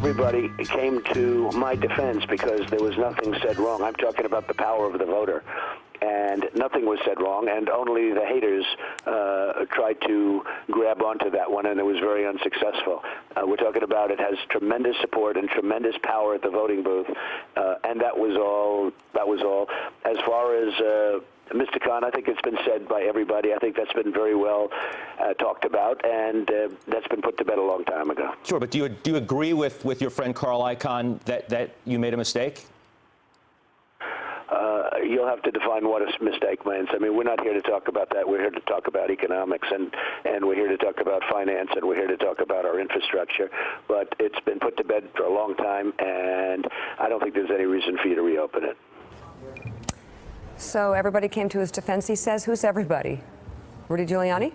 Everybody came to my defense because there was nothing said wrong. I'm talking about the power of the voter. And nothing was said wrong, and only the haters tried to grab onto that one, and it was very unsuccessful. We're talking about it has tremendous support and tremendous power at the voting booth, and that was all. That was all. As far as Mr. Khan, I think it's been said by everybody. I think that's been very well talked about, and that's been put to bed a long time ago. Sure, but do you agree with your friend Carl Icahn that you made a mistake? You'll have to define what a mistake means. I mean, we're not here to talk about that. We're here to talk about economics, and we're here to talk about finance, and we're here to talk about our infrastructure. But it's been put to bed for a long time, and I don't think there's any reason for you to reopen it. So everybody came to his defense, he says. Who's everybody? Rudy Giuliani?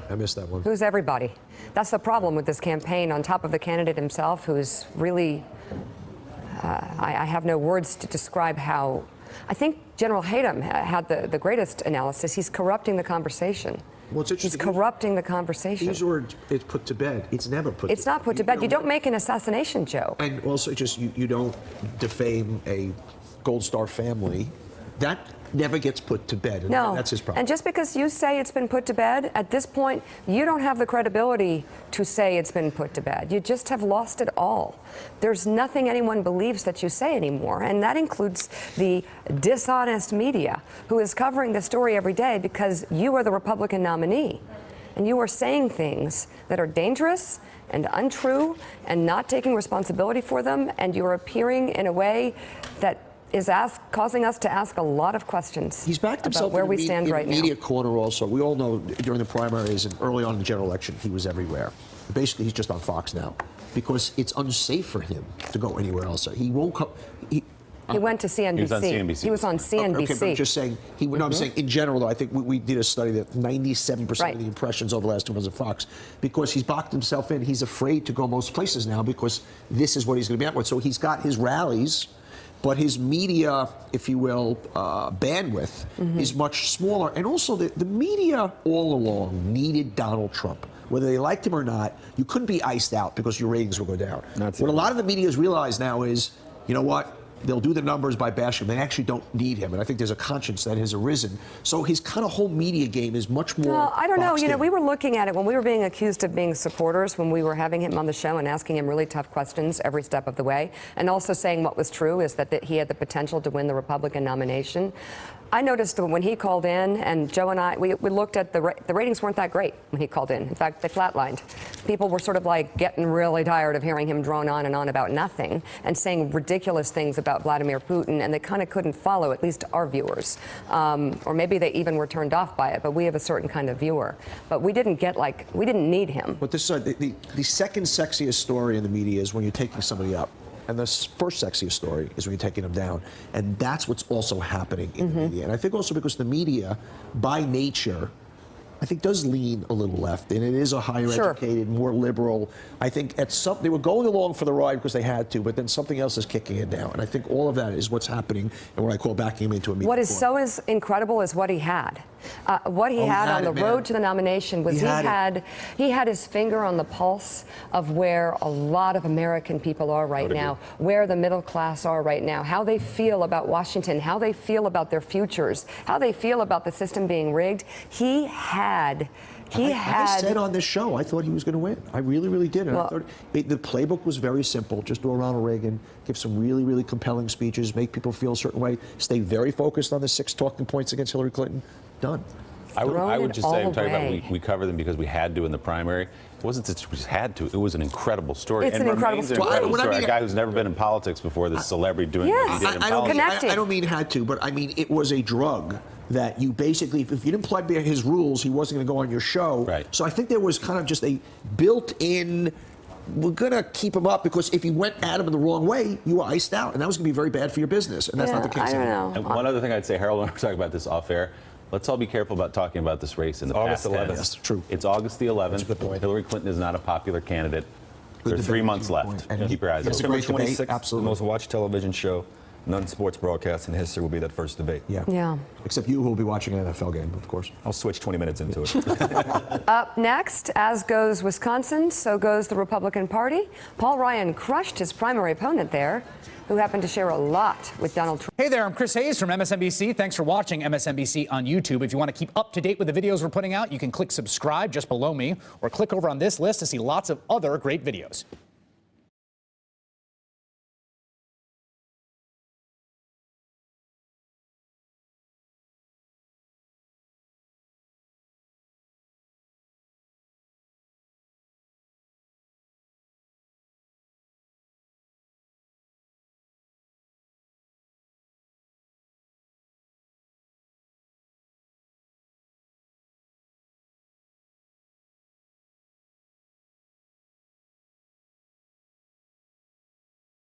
I missed that one. Who's everybody? That's the problem with this campaign, on top of the candidate himself, who's really, I have no words to describe how. I think General Hayden had the greatest analysis. He's corrupting the conversation. Well, it's interesting. He's corrupting the conversation. These words, it's put to bed. It's never put to bed. It's not put to bed. You don't make an assassination joke. And also, just you don't defame a Gold Star family. That never gets put to bed. And no. That's his problem. And just because you say it's been put to bed, at this point, you don't have the credibility to say it's been put to bed. You just have lost it all. There's nothing anyone believes that you say anymore, and that includes the dishonest media who is covering the story every day because you are the Republican nominee, and you are saying things that are dangerous and untrue and not taking responsibility for them, and you're appearing in a way that is causing us to ask a lot of questions. He's backed himself about where we stand right now. Media corner also. We all know during the primaries and early on in the general election, he was everywhere. Basically, he's just on Fox now because it's unsafe for him to go anywhere else. He won't come. He went to CNBC. He was on CNBC. He was on CNBC. Okay, but I'm just saying. I'm saying in general, though. I think we did a study that 97% of the impressions over the last 2 months of Fox, because he's boxed himself in. He's afraid to go most places now because this is what he's going to be at with. So he's got his rallies. But his media, if you will, bandwidth is much smaller. And also, the media all along needed Donald Trump. Whether they liked him or not, you couldn't be iced out because your ratings will go down. What a lot of the media has realized now is, you know what? They'll do the numbers by bashing him. They actually don't need him. And I think there's a conscience that has arisen. So his kind of whole media game is much more. Well, I don't know. You know, we were looking at it when we were being accused of being supporters, when we were having him on the show and asking him really tough questions every step of the way, and also saying what was true is that he had the potential to win the Republican nomination. I noticed that when he called in, and Joe and I, we looked at the ratings weren't that great when he called in. In fact, they flatlined. People were sort of like getting really tired of hearing him drone on and on about nothing and saying ridiculous things about Vladimir Putin, and they kind of couldn't follow, at least our viewers. Or maybe they even were turned off by it, but we have a certain kind of viewer. But we didn't need him. But this the second sexiest story in the media is when you're taking somebody up. And the first sexiest story is when you're taking them down. And that's what's also happening in the media. And I think also because the media, by nature, I think does lean a little left, and it is a higher educated, more liberal. I think they were going along for the ride because they had to, but then something else is kicking it down. And I think all of that is what's happening, and what I call backing him into a media. What is so incredible is what he had. What he had on the road to the nomination was he had his finger on the pulse of where a lot of American people are right now, where the middle class are right now, how they feel about Washington, how they feel about their futures, how they feel about the system being rigged. I said on this show, I thought he was going to win. I really, really did. And I thought the playbook was very simple. Just do a Ronald Reagan, give some really, really compelling speeches, make people feel a certain way, stay very focused on the 6 talking points against Hillary Clinton. Done. I would just say, I'm talking about we covered them because we had to in the primary. It wasn't that we just had to. It was an incredible story. It's an incredible story. A guy who's never been in politics before, this celebrity doing what he did in politics. I don't mean had to, but I mean it was a drug that you basically, if you didn't play by his rules, he wasn't going to go on your show. Right. So I think there was kind of just a built-in, we're going to keep him up because if you went at him in the wrong way, you were iced out. And that was going to be very bad for your business. And that's not the case I don't anymore. know. And one other thing I'd say, Harold, when we're talking about this off air, let's all be careful about talking about this race in the past tense. August 11th. That's true. It's August the 11th. That's a good point. Hillary Clinton is not a popular candidate. There are 3 months left. Keep your eyes open. It's a great debate. Absolutely. The most watched television show non-sports broadcast in history will be that first debate. Yeah. Yeah. Except you who will be watching an NFL game, of course. I'll switch 20 minutes into it. Up next, as goes Wisconsin, so goes the Republican Party. Paul Ryan crushed his primary opponent there, who happened to share a lot with Donald Trump. Hey there, I'm Chris Hayes from MSNBC. Thanks for watching MSNBC on YouTube. If you want to keep up to date with the videos we're putting out, you can click subscribe just below me, or click over on this list to see lots of other great videos.